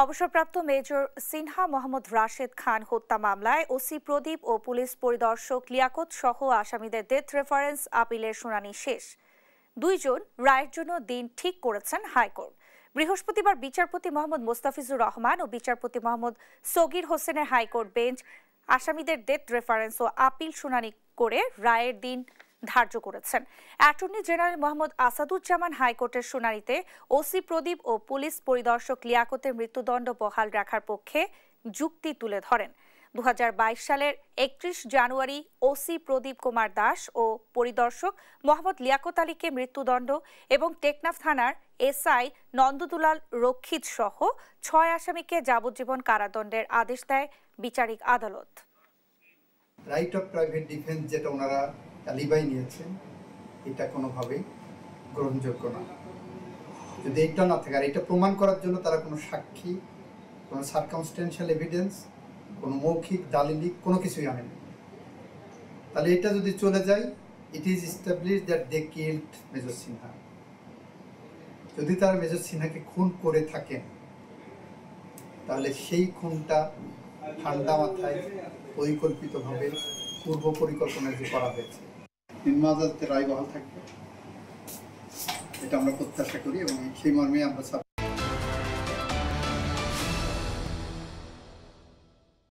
অবসরপ্রাপ্ত মেজর সিনহা মোহাম্মদ রাশেদ খান হত্যা মামলায় ওসি প্রদীপ ও পুলিশ পরিদর্শক লিয়াকত সহ আসামিদের ডেথ রেফারেন্স আপিলের শুনানি শেষ। 2 জন রায়ের জন্য দিন ঠিক করেছেন হাইকোর্ট। বৃহস্পতিবার বিচারপতি মোহাম্মদ মোস্তাফিজুর রহমান ও বিচারপতি মোহাম্মদ সগির হোসেনের হাইকোর্ট বেঞ্চ আসামিদের ডেথ রেফারেন্স ও আপিল শুনানি করে রায়ের দিন ধার্য করেছেন। অ্যাটর্নি জেনারেল মোহাম্মদ আসাদুজ্জামান হাইকোর্টের শুনানিতে ওসি প্রদীপ ও পুলিশ পরিদর্শক লিয়াকতের মৃত্যুদণ্ড বহাল রাখার পক্ষে যুক্তি তুলে ধরেন। 2022 সালের 31 জানুয়ারি ওসি প্রদীপ কুমার দাস ও পরিদর্শক মোহাম্মদ লিয়াকত আলীকে মৃত্যুদণ্ড এবং টেকনাফ থানার এসআই নন্দদুলাল রক্ষিত সহ 6 আসামিকে যাবজ্জীবন কারাদণ্ডের আদেশ দেয় বিচারিক আদালত। রাইট অফ প্রাইভেট ডিফেন্স যেটা ওনারা তালিবাই নিয়েছেন, এটা কোনোভাবেই গ্রহণযোগ্য না। যদি এটা না থাকে, আর এটা প্রমাণ করার জন্য তারা কোনো সাক্ষী, কোনো সার্কামস্টেন্সিয়াল এভিডেন্স, কোনো মৌখিক দালিলিক কোনো কিছুই আনেন, তাহলে এটা যদি চলে যায়, it is establish that they killed major Sinha. যদি তারা মেজর সিনহাকে খুন করে থাকেন, তাহলে সেই খুনটা ঠান্ডা মাথায় পরিকল্পিতভাবে পূর্ব পরিকল্পনায় যে করা হয়েছে। নিম্ন আদালতের রায় বহাল থাকবে, এটা আমরা প্রত্যাশা করি এবং সেই মর্মে আমরা